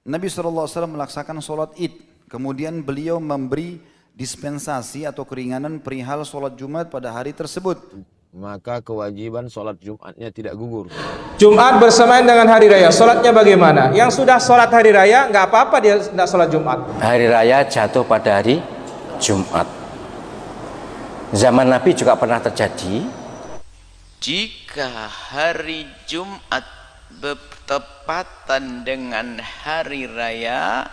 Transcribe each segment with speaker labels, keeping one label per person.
Speaker 1: Nabi SAW melaksanakan sholat id. Kemudian beliau memberi dispensasi atau keringanan perihal sholat Jumat pada hari tersebut.
Speaker 2: Maka kewajiban sholat Jumatnya tidak gugur.
Speaker 3: Jumat bersamaan dengan hari raya, sholatnya bagaimana? Yang sudah sholat hari raya, nggak apa-apa dia tidak sholat Jumat.
Speaker 4: Hari raya jatuh pada hari Jumat. Zaman Nabi juga pernah terjadi.
Speaker 5: Jika hari Jumat bertepatan dengan hari raya,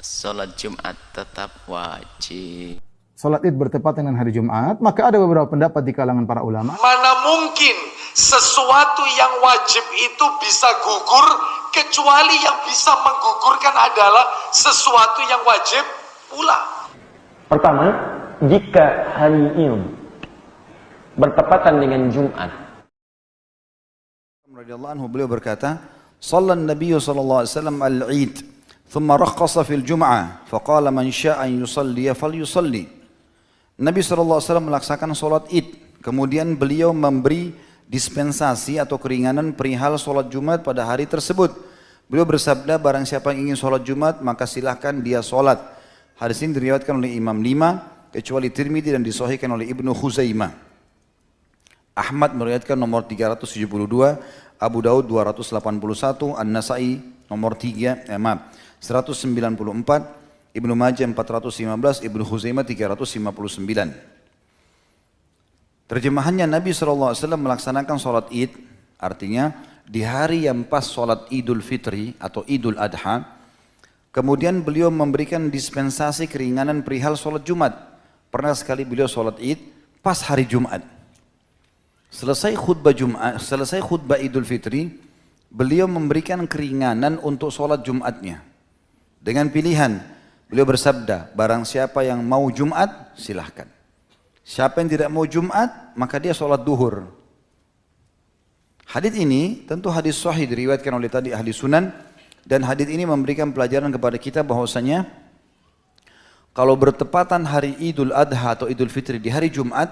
Speaker 5: sholat Jumat tetap wajib.
Speaker 6: Salat Id bertepatan dengan hari Jumat, maka ada beberapa pendapat di kalangan para ulama.
Speaker 7: Mana mungkin sesuatu yang wajib itu bisa gugur, kecuali yang bisa menggugurkan adalah sesuatu yang wajib pula.
Speaker 8: Pertama, jika hari Id bertepatan dengan Jumat.
Speaker 1: Radhiyallahu anhu, beliau berkata, "Shallan Nabiy sallallahu alaihi wasallam al-Eid, thumma rakhasa fil Jum'ah, faqala man syaa'a an yusalli falyusalli." Nabi SAW melaksanakan sholat id, kemudian beliau memberi dispensasi atau keringanan perihal sholat Jumat pada hari tersebut. Beliau bersabda, barang siapa yang ingin sholat Jumat, maka silahkan dia sholat. Hadis ini diriwayatkan oleh Imam 5, kecuali Tirmidzi, dan disahihkan oleh Ibnu Khuzaimah. Ahmad meriwayatkan nomor 372, Abu Daud 281, An-Nasai nomor 194, Ibnu Majah 415, Ibnu Khuzaimah 359. Terjemahannya, Nabi SAW melaksanakan sholat id, artinya di hari yang pas sholat Idul Fitri atau Idul Adha, kemudian beliau memberikan dispensasi keringanan perihal sholat Jumat. Pernah sekali beliau sholat id pas hari Jumat. Selesai khutbah Jumat, selesai khutbah Idul Fitri, beliau memberikan keringanan untuk sholat Jumatnya dengan pilihan. Beliau bersabda, barang siapa yang mau Jumat, silahkan. Siapa yang tidak mau Jumat, maka dia sholat duhur. Hadis ini tentu hadis sahih diriwayatkan oleh tadi ahli sunan, dan hadis ini memberikan pelajaran kepada kita bahwasanya kalau bertepatan hari Idul Adha atau Idul Fitri di hari Jumat,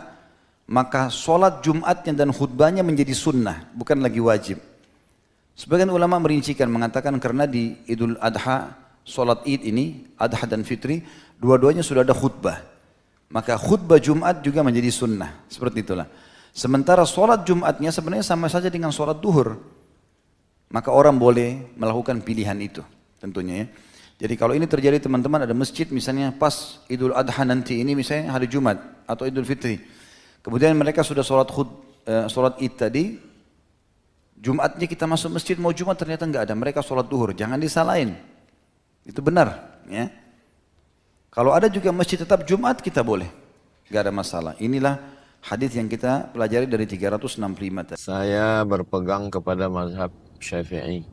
Speaker 1: maka sholat Jumatnya dan khutbahnya menjadi sunnah, bukan lagi wajib. Sebagian ulama merincikan, mengatakan karena di Idul Adha, sholat id ini, Adha dan Fitri, dua-duanya sudah ada khutbah. Maka khutbah Jumat juga menjadi sunnah. Seperti itulah. Sementara sholat Jumatnya sebenarnya sama saja dengan sholat duhur. Maka orang boleh melakukan pilihan itu tentunya ya. Jadi kalau ini terjadi teman-teman, ada masjid misalnya pas Idul Adha nanti ini misalnya hari Jumat atau Idul Fitri. Kemudian mereka sudah sholat id tadi, Jumatnya kita masuk masjid mau Jumat ternyata enggak ada, mereka sholat duhur. Jangan disalahin. Itu benar, ya. Kalau ada juga masjid tetap Jumat, kita boleh, gak ada masalah. Inilah hadis yang kita pelajari dari 365.
Speaker 2: Saya berpegang kepada mazhab Syafi'i.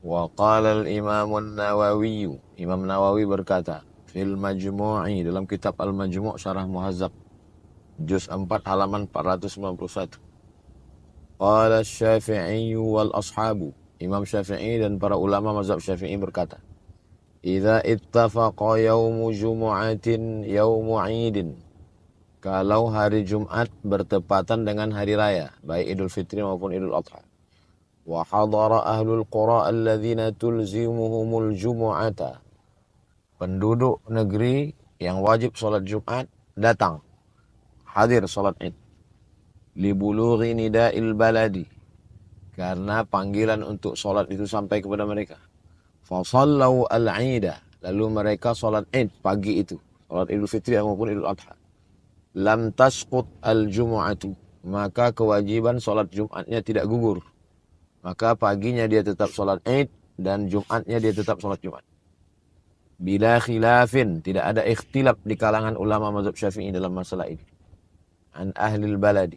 Speaker 2: Wa qala al-Imam an-Nawawi, Imam Nawawi berkata, fil Majmu'i, dalam kitab Al-Majmu' Syarah Muhazzab, juz 4 halaman 491. Qala Syafi'i wal ashabu, Imam Syafi'i dan para ulama mazhab Syafi'i berkata, idza ittafaqa yaumu jumu'atin yaumu 'idin, kalau hari Jumat bertepatan dengan hari raya, baik Idul Fitri maupun Idul Adha, wa hadara ahlul qura alladzina tulzimuhumul jumu'ata, penduduk negeri yang wajib salat Jumat datang hadir salat Id, li bulughi nida'il baladi, karena panggilan untuk solat itu sampai kepada mereka. Fasallau al-'ida, lalu mereka solat Id pagi itu, solat Idul Fitri maupun Idul Adha. Lam tasqut al-jumu'atu, maka kewajiban solat Jumatnya tidak gugur. Maka paginya dia tetap solat Id dan Jumatnya dia tetap solat Jumat. Bila khilafin, tidak ada ikhtilaf di kalangan ulama mazhab Syafi'i dalam masalah ini. An ahlil baladi.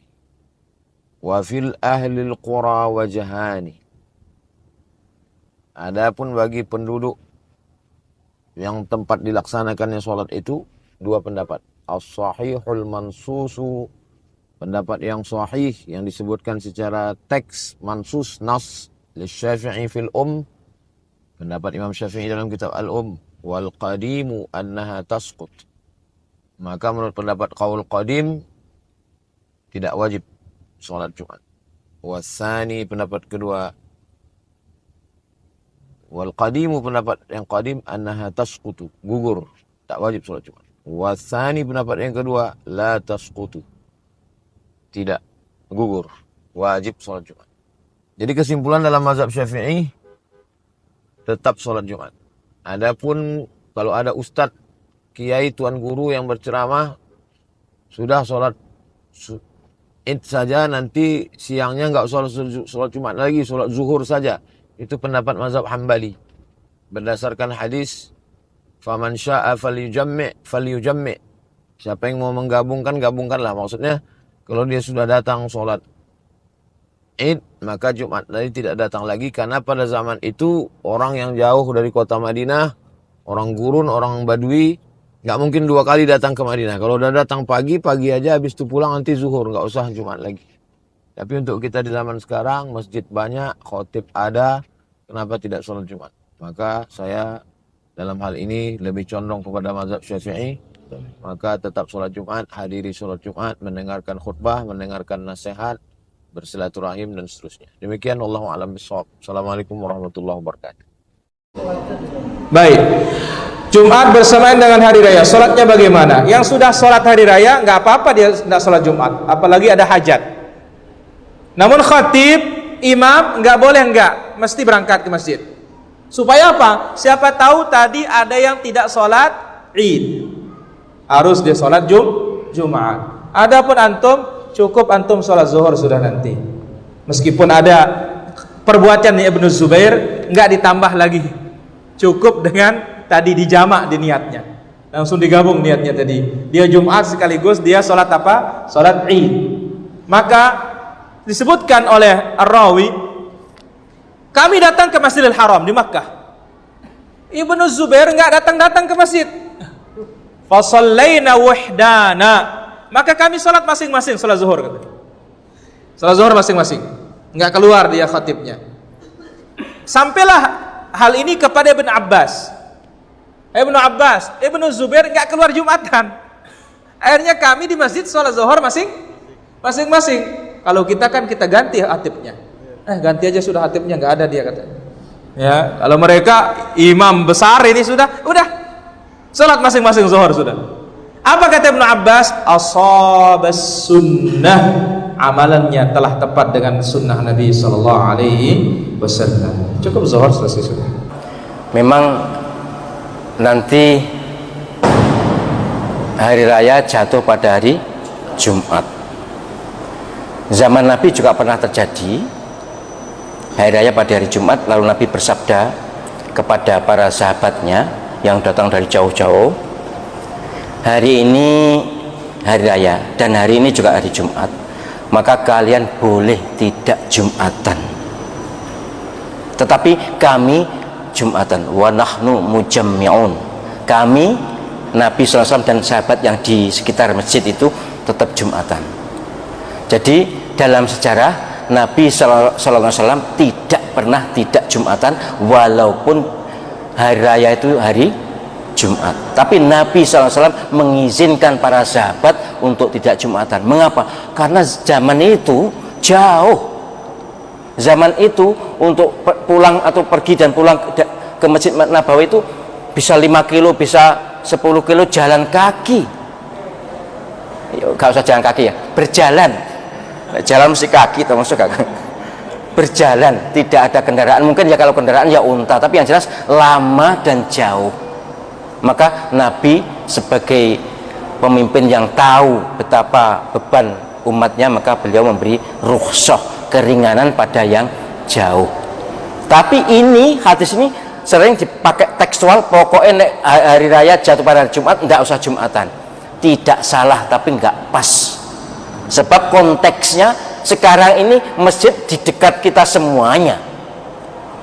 Speaker 2: Wa fil ahlil qura wajhani. Adapun bagi penduduk yang tempat dilaksanakannya sholat itu, dua pendapat. As-sahihul mansusu, pendapat yang sahih yang disebutkan secara teks mansus nas li Syafi'i fil pendapat Imam Syafi'i dalam kitab Al-Um, wal qadimu annaha tasqut. Maka menurut pendapat qaul qadim tidak wajib sholat Jumat. Wasani, pendapat kedua, Wal qadimu pendapat yang qadim annaha tasqutu, gugur, tak wajib sholat Jumat. Watsani pendapat yang kedua la tasqutu, tidak gugur, wajib sholat Jumat. Jadi kesimpulan dalam mazhab Syafi'i tetap sholat Jumat. Adapun kalau ada ustadz, kiai, tuan guru yang berceramah sudah sholat Id saja, nanti siangnya nggak sholat Jumat lagi, sholat zuhur saja. Itu pendapat mazhab Hambali. Berdasarkan hadis, faman sya'a falyujammi'. Siapa yang mau menggabungkan, gabungkanlah. Maksudnya, kalau dia sudah datang sholat Id, maka Jumat tadi tidak datang lagi. Karena pada zaman itu, orang yang jauh dari kota Madinah, orang gurun, orang badui, nggak mungkin 2 kali datang ke Madinah. Kalau udah datang pagi aja, habis itu pulang nanti zuhur, nggak usah Jumat lagi. Tapi untuk kita di zaman sekarang, masjid banyak, khotib ada, kenapa tidak sholat Jumat? Maka saya dalam hal ini lebih condong kepada mazhab Syafi'i. Maka tetap sholat Jumat, hadiri sholat Jumat, mendengarkan khutbah, mendengarkan nasihat, bersilaturahim dan seterusnya. Demikian, wallahu a'lam bishawab. Assalamualaikum warahmatullahi wabarakatuh.
Speaker 3: Baik, Jumat bersamaan dengan hari raya, sholatnya bagaimana? Yang sudah sholat hari raya nggak apa-apa dia tidak sholat Jumat, apalagi ada hajat. Namun khatib, imam nggak boleh mesti berangkat ke masjid. Supaya apa? Siapa tahu tadi ada yang tidak sholat Id, harus dia sholat Jumat. Adapun antum, cukup antum sholat zuhur sudah nanti. Meskipun ada perbuatan Ibnu Zubair, nggak ditambah lagi. Cukup dengan tadi dijamak di niatnya. Langsung digabung niatnya tadi. Dia Jumat sekaligus dia sholat apa? Sholat Id. Maka disebutkan oleh Ar-Rawi, kami datang ke Masjidil Haram di Makkah. Ibnu Zubair nggak datang ke masjid. Fasallaina wahdana. Maka kami sholat masing-masing, sholat zuhur. Sholat zuhur masing-masing. Nggak keluar dia khatibnya. Sampailah hal ini kepada Ibn Abbas. Ibnu Zubair nggak keluar Jumatan. Akhirnya kami di masjid sholat zuhur masing-masing. Kalau kita kan kita ganti khatibnya. Ganti aja sudah khatibnya, nggak ada dia katanya. Ya, kalau mereka imam besar ini udah salat masing-masing zuhur sudah. Apa kata Ibnu Abbas? Ashabas sunnah, amalannya telah tepat dengan sunnah Nabi sallallahu alaihi wasallam. Cukup zuhur selesai sudah.
Speaker 4: Memang nanti hari raya jatuh pada hari Jumat. Zaman Nabi juga pernah terjadi hari raya pada hari Jumat, lalu Nabi bersabda kepada para sahabatnya yang datang dari jauh-jauh, hari ini hari raya dan hari ini juga hari Jumat, maka kalian boleh tidak Jumatan, tetapi kami Jumatan. Wa nahnu mujammi'un. Kami, Nabi SAW dan sahabat yang di sekitar masjid itu tetap Jumatan. Jadi dalam sejarah Nabi SAW tidak pernah tidak Jumatan, walaupun hari raya itu hari Jumat. Tapi Nabi SAW mengizinkan para sahabat untuk tidak Jumatan. Mengapa? Karena zaman itu jauh. Zaman itu untuk pulang atau pergi dan pulang ke Masjid Nabawi itu bisa 5 kilo, bisa 10 kilo jalan kaki. Gak usah jalan kaki ya, berjalan. Jalan mesti kaki termasuk berjalan, tidak ada kendaraan. Mungkin ya kalau kendaraan ya unta, tapi yang jelas lama dan jauh. Maka Nabi sebagai pemimpin yang tahu betapa beban umatnya, maka beliau memberi rukhsah, keringanan pada yang jauh. Tapi ini hadis ini sering dipakai tekstual, pokoknya hari raya jatuh pada hari Jumat tidak usah Jumatan. Tidak salah, tapi nggak pas. Sebab konteksnya sekarang ini masjid di dekat kita semuanya.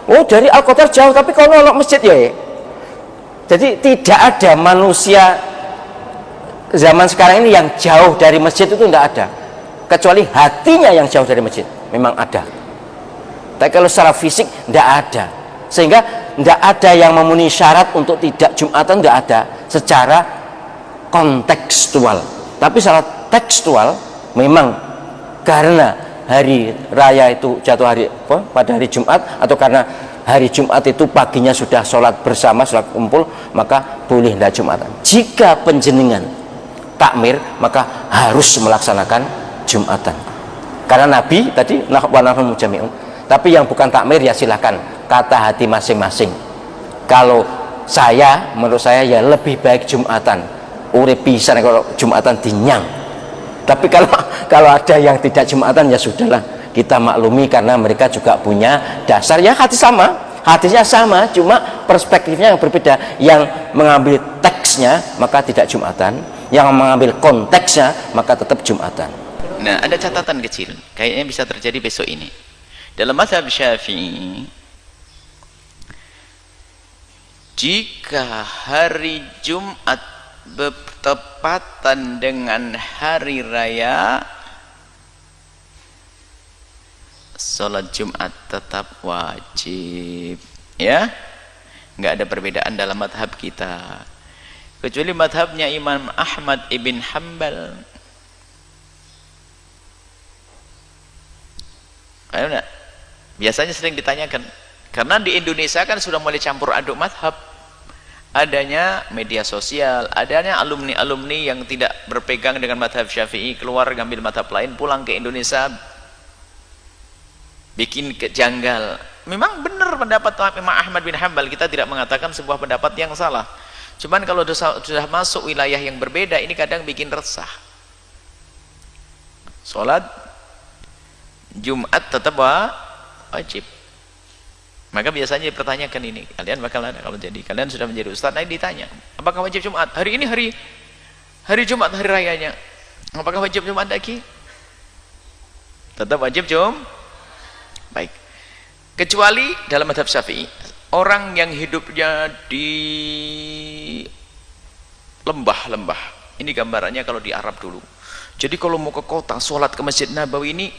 Speaker 4: Oh, dari Al-Qatar jauh, tapi kalau nolok masjid ya. Jadi tidak ada manusia zaman sekarang ini yang jauh dari masjid, itu tidak ada. Kecuali hatinya yang jauh dari masjid, memang ada. Tapi kalau secara fisik tidak ada. Sehingga tidak ada yang memenuhi syarat untuk tidak Jumatan, tidak ada secara kontekstual. Tapi secara tekstual memang karena hari raya itu jatuh pada hari Jumat, atau karena hari Jumat itu paginya sudah sholat bersama, sholat kumpul, maka boleh tidak Jumatan. Jika penjenengan takmir, maka harus melaksanakan Jumatan. Karena Nabi tadi wa nahnu mujammi'un. Tapi yang bukan takmir ya silahkan, kata hati masing-masing. Kalau menurut saya ya lebih baik Jumatan. Urip pisan kalau Jumatan dinyang. Tapi kalau ada yang tidak Jumatan ya sudahlah, kita maklumi karena mereka juga punya dasar ya hadisnya sama, cuma perspektifnya yang berbeda. Yang mengambil teksnya maka tidak Jumatan, yang mengambil konteksnya maka tetap Jumatan.
Speaker 5: Nah, ada catatan kecil, kayaknya bisa terjadi besok ini. Dalam mazhab Syafi'i, jika hari Jumat bertepatan dengan hari raya, sholat Jumat tetap wajib. Ya, nggak ada perbedaan dalam madhab kita, kecuali madhabnya Imam Ahmad ibn Hanbal. Ayo, biasanya sering ditanyakan, karena di Indonesia kan sudah mulai campur aduk madhab. Adanya media sosial, adanya alumni-alumni yang tidak berpegang dengan madhab Syafi'i, keluar ngambil madhab lain, pulang ke Indonesia bikin kejanggal. Memang benar pendapat Imam Ahmad bin Hanbal, kita tidak mengatakan sebuah pendapat yang salah. Cuman kalau sudah masuk wilayah yang berbeda, ini kadang bikin resah. Sholat Jumat tetap wajib. Maka biasanya dipertanyakan ini, kalian bakal ada kalau jadi kalian sudah menjadi ustaz, nanti ditanya, apakah wajib Jumat? Hari ini hari Jumat, hari rayanya. Apakah wajib Jumat lagi? Tetap wajib Baik. Kecuali dalam mazhab Syafi'i, orang yang hidupnya di lembah-lembah. Ini gambarannya kalau di Arab dulu. Jadi kalau mau ke kota, sholat ke Masjid Nabawi ini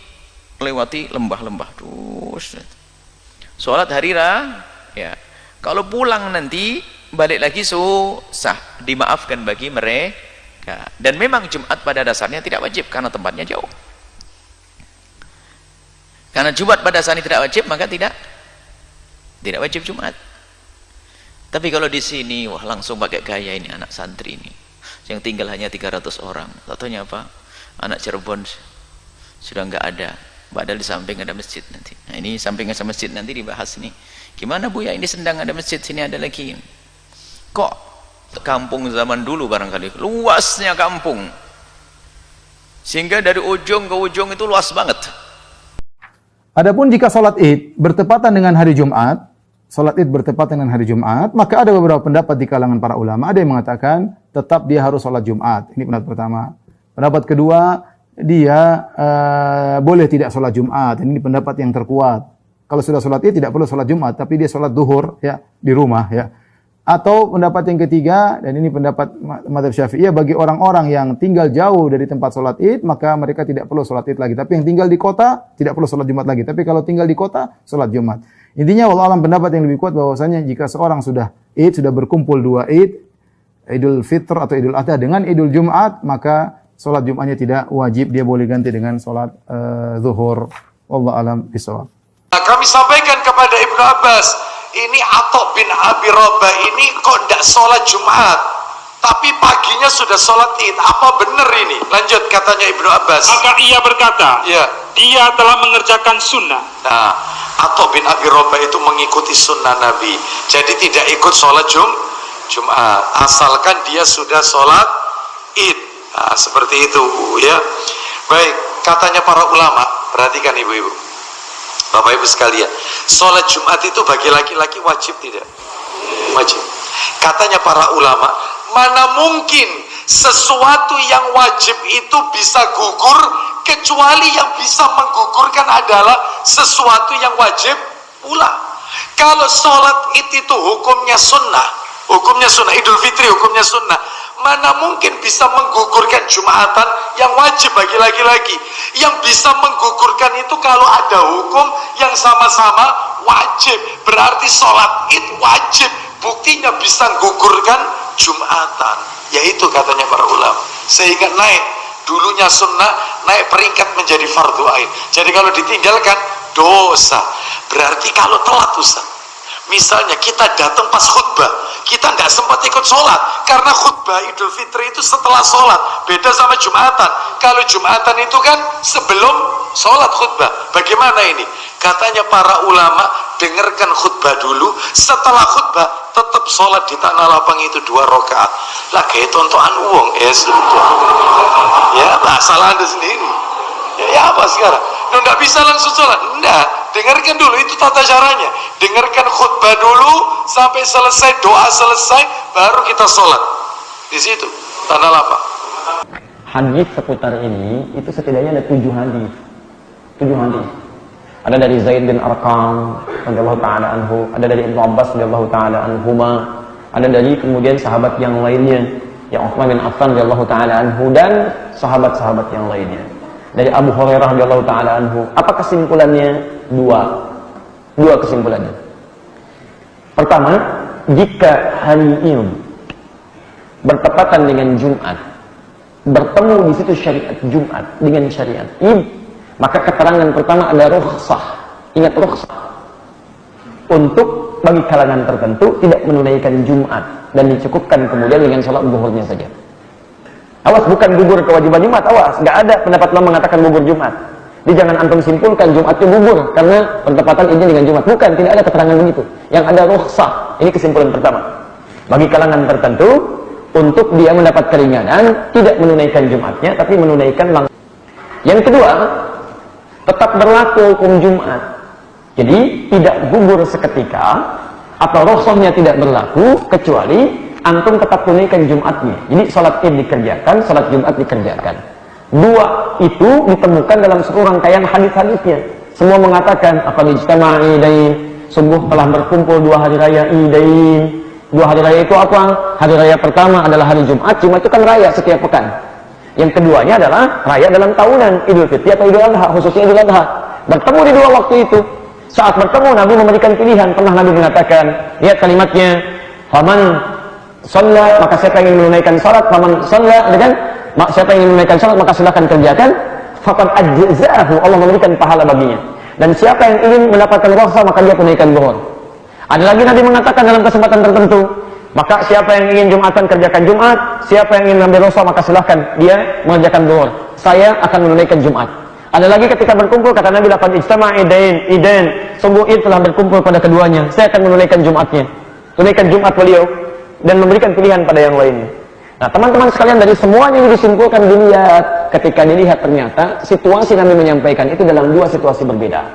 Speaker 5: lewati lembah-lembah terus. Sholat hari ya. Kalau pulang nanti balik lagi sah, dimaafkan bagi mereka. Dan memang Jumat pada dasarnya tidak wajib karena tempatnya jauh. Karena Jumat pada dasarnya tidak wajib, maka tidak wajib Jumat. Tapi kalau di sini wah langsung pakai gaya ini anak santri ini. Yang tinggal hanya 300 orang. Contohnya apa? Anak Cirebon sudah enggak ada. Padahal di samping ada masjid nanti. Nah, ini samping ada masjid nanti dibahas nih. Gimana Bu ya, ini Sendang ada masjid, sini ada lagi. Kok kampung zaman dulu barangkali luasnya kampung. Sehingga dari ujung ke ujung itu luas banget.
Speaker 6: Adapun jika sholat Id bertepatan dengan hari Jumat, maka ada beberapa pendapat di kalangan para ulama. Ada yang mengatakan tetap dia harus sholat Jumat. Ini pendapat pertama. Pendapat kedua, dia boleh tidak sholat Jumat. Ini pendapat yang terkuat. Kalau sudah sholat Id tidak perlu sholat Jumat, tapi dia sholat duhur ya di rumah ya. Atau pendapat yang ketiga, dan ini pendapat mazhab Syafi'iyah, bagi orang-orang yang tinggal jauh dari tempat sholat Id, maka mereka tidak perlu sholat Id lagi. Tapi yang tinggal di kota tidak perlu sholat Jumat lagi. Tapi kalau tinggal di kota, sholat Jumat. Intinya wallahu alam, pendapat yang lebih kuat bahwasanya jika seorang sudah Id, sudah berkumpul dua Id, Idul Fitr atau Idul Adha dengan Idul Jumat, maka sholat Jumatnya tidak wajib, dia boleh ganti dengan sholat zuhur. Wallahu alam bishawab.
Speaker 7: Kami sampaikan kepada Ibnu Abbas, ini Atok bin Abi Rabah ini kok tidak sholat Jumat, tapi paginya sudah sholat Id. Apa benar ini? Lanjut katanya Ibnu Abbas.
Speaker 9: Maka ia berkata, ya, dia telah mengerjakan sunnah.
Speaker 7: Nah, Atok bin Abi Rabah itu mengikuti sunnah Nabi. Jadi tidak ikut sholat Jumat, asalkan dia sudah sholat Id. Nah, seperti itu ya. Baik, katanya para ulama, perhatikan ibu-ibu, Bapak Ibu sekalian, sholat Jumat itu bagi laki-laki wajib tidak? Wajib. Katanya para ulama, mana mungkin sesuatu yang wajib itu bisa gugur, kecuali yang bisa menggugurkan adalah sesuatu yang wajib pula. Kalau sholat itu hukumnya sunnah, Idul Fitri hukumnya sunnah, mana mungkin bisa menggugurkan Jumatan yang wajib bagi laki-laki. Yang bisa menggugurkan itu kalau ada hukum yang sama-sama wajib, berarti sholat id wajib, buktinya bisa menggugurkan Jumatan, yaitu katanya para ulama. Sehingga naik dulunya sunnah naik peringkat menjadi fardu ain. Jadi kalau ditinggalkan dosa. Berarti kalau telat Ustaz, misalnya kita datang pas khutbah, kita nggak sempat ikut sholat karena khutbah Idul Fitri itu setelah sholat, beda sama Jumatan. Kalau Jumatan itu kan sebelum sholat khutbah. Bagaimana ini? Katanya para ulama, dengarkan khutbah dulu, setelah khutbah tetap sholat di tanah lapang itu 2 rakaat. Lah kayak tontonan uang, ya sudah, ya lah salah Anda sendiri. Ya apa sekarang? Nggak bisa langsung sholat? Enggak, dengarkan dulu, itu tata caranya. Dengarkan khutbah dulu sampai selesai, doa selesai, baru kita sholat. Di situ tanah lapang.
Speaker 8: Hadis seputar ini itu setidaknya ada 7 hadis. 7 hadis. Ada dari Zaid bin Arqam radhiyallahu taala anhu, ada dari Ibnu Abbas radhiyallahu taala anhuma, ada dari kemudian sahabat yang lainnya, yang Utsman bin Affan radhiyallahu taala anhu, dan sahabat-sahabat yang lainnya. Dari Abu Hurairah radhiyallahu taala anhu. Apa kesimpulannya? 2 kesimpulannya. Pertama, jika hari Id bertepatan dengan Jumat, bertemu di situ syariat Jumat dengan syariat Id, maka keterangan pertama ada rukhsah. Ingat rukhsah. Untuk bagi kalangan tertentu tidak menunaikan Jumat dan dicukupkan kemudian dengan sholat zuhurnya saja. Awas, bukan gugur kewajiban Jumat, awas. Nggak ada pendapat lo mengatakan gugur Jumat. Jadi jangan antum simpulkan Jumatnya gugur karena bertepatan ini dengan Jumat. Bukan, tidak ada keterangan begitu. Yang ada rukhsah. Ini kesimpulan pertama. Bagi kalangan tertentu, untuk dia mendapat keringanan, tidak menunaikan Jumatnya, tapi menunaikan langsung. Yang kedua, tetap berlaku hukum Jumat. Jadi tidak gugur seketika atau rukhsahnya tidak berlaku kecuali antum tetap tunaikan Jumatnya. Jadi sholat Id dikerjakan, sholat Jumat dikerjakan. 2 itu ditemukan dalam seluruh rangkaian hadis-hadisnya. Semua mengatakan apa ijtama'a idain, sungguh telah berkumpul 2 hari raya idain. 2 hari raya itu apa? Hari raya pertama adalah hari Jumat. Jumat itu kan raya setiap pekan. Yang keduanya adalah raya dalam tahunan, Idul Fitri atau Idul Adha, khususnya Idul Adha. Bertemu di 2 waktu itu. Saat bertemu Nabi memberikan pilihan. Pernah Nabi mengatakan, lihat kalimatnya, faman shalla, maka siapa yang ingin menunaikan salat, faman shalla, dengan siapa yang ingin menunaikan salat maka silakan kerjakan, faqad ajza'ahu, Allah memberikan pahala baginya. Dan siapa yang ingin mendapatkan rukhsah maka dia tunaikan zuhur. Ada lagi Nabi mengatakan dalam kesempatan tertentu, maka siapa yang ingin Jumatan kerjakan Jumat, siapa yang ingin mengambil rukhsah maka silahkan dia mengerjakan zuhur. Saya akan menunaikan Jumat. Ada lagi ketika berkumpul kata Nabi laqad ijtama'a idain, sungguh Id telah berkumpul pada keduanya. Saya akan menunaikan Jumatnya. Tunaikan Jumat beliau dan memberikan pilihan pada yang lainnya. Nah, teman-teman sekalian, dari semuanya ini disimpulkan, dilihat. Ketika dilihat ternyata situasi Nabi menyampaikan itu dalam 2 situasi berbeda.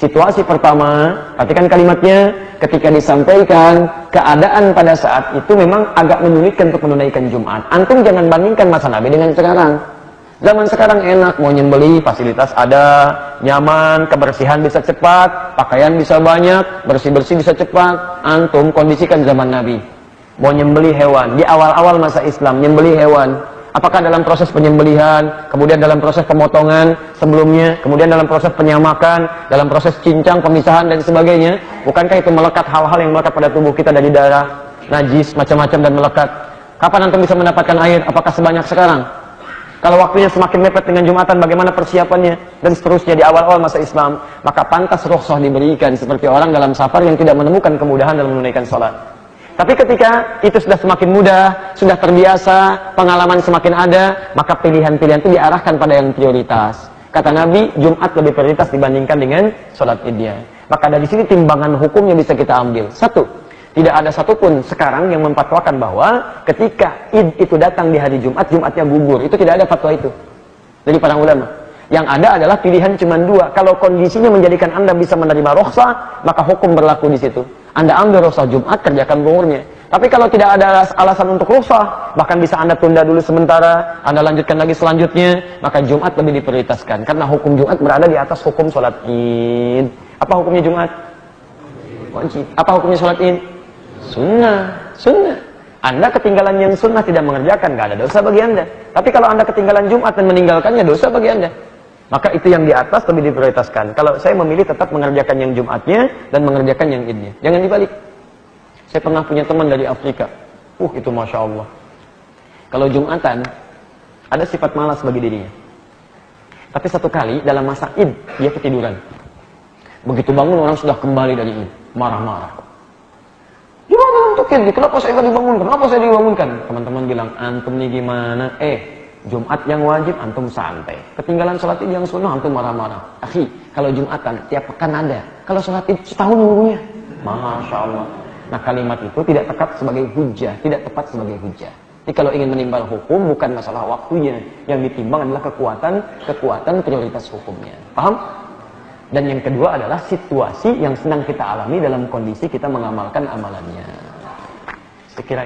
Speaker 8: Situasi pertama, perhatikan kalimatnya, ketika disampaikan keadaan pada saat itu memang agak menyulitkan untuk menunaikan Jumat. Antum jangan bandingkan masa Nabi dengan sekarang. Zaman sekarang enak, mau nyembeli, fasilitas ada, nyaman, kebersihan bisa cepat, pakaian bisa banyak, bersih-bersih bisa cepat. Antum kondisikan zaman Nabi. Mau nyembeli hewan, di awal-awal masa Islam, nyembeli hewan. Apakah dalam proses penyembelihan, kemudian dalam proses pemotongan sebelumnya, kemudian dalam proses penyamakan, dalam proses cincang, pemisahan, dan sebagainya. Bukankah itu melekat hal-hal yang melekat pada tubuh kita dari darah, najis, macam-macam dan melekat. Kapan antum bisa mendapatkan air? Apakah sebanyak sekarang? Kalau waktunya semakin mepet dengan Jumatan, bagaimana persiapannya? Dan seterusnya di awal-awal masa Islam, maka pantas rukhsah diberikan seperti orang dalam safar yang tidak menemukan kemudahan dalam menunaikan sholat. Tapi ketika itu sudah semakin mudah, sudah terbiasa, pengalaman semakin ada, maka pilihan-pilihan itu diarahkan pada yang prioritas. Kata Nabi, Jumat lebih prioritas dibandingkan dengan sholat Idnya. Maka dari sini timbangan hukumnya bisa kita ambil. 1. Tidak ada satupun sekarang yang memfatwakan bahwa ketika Id itu datang di hari Jumat, Jumatnya gugur. Itu tidak ada fatwa itu dari para ulama. Yang ada adalah pilihan cuma 2. Kalau kondisinya menjadikan Anda bisa menerima rukhsah, maka hukum berlaku di situ. Anda ambil rukhsah Jumat, kerjakan zuhurnya. Tapi kalau tidak ada alasan untuk rukhsah, bahkan bisa Anda tunda dulu sementara, Anda lanjutkan lagi selanjutnya, maka Jumat lebih diprioritaskan. Karena hukum Jumat berada di atas hukum sholat Id. Apa hukumnya Jumat? Wajib. Apa hukumnya sholat Id? Sunnah. Anda ketinggalan yang sunnah tidak mengerjakan, nggak ada dosa bagi Anda. Tapi kalau Anda ketinggalan Jumat dan meninggalkannya, dosa bagi Anda. Maka itu yang di atas lebih diprioritaskan. Kalau saya memilih tetap mengerjakan yang Jumatnya dan mengerjakan yang Idnya. Jangan dibalik. Saya pernah punya teman dari Afrika. Itu Masya Allah. Kalau Jumatan, Ada sifat malas bagi dirinya. Tapi satu kali dalam masa Id, dia ketiduran. Begitu bangun orang sudah kembali dari Id, marah-marah. Gimana untuk Id? Kenapa saya nggak dibangunkan? Kenapa saya dibangunkan? Teman-teman bilang, antum nih gimana? Jumat yang wajib antum santai. Ketinggalan sholat Id yang sunnah antum marah-marah. Akhi, kalau Jumatan tiap pekan ada. Kalau sholat Id setahun nunggunya. Masya Allah. Nah kalimat itu tidak tepat sebagai hujah, tidak tepat sebagai hujah. Jadi kalau ingin menimbang hukum bukan masalah waktunya, yang ditimbang adalah kekuatan prioritas hukumnya. Paham? Dan yang kedua adalah situasi yang sedang kita alami dalam kondisi kita mengamalkan amalannya. Sekiranya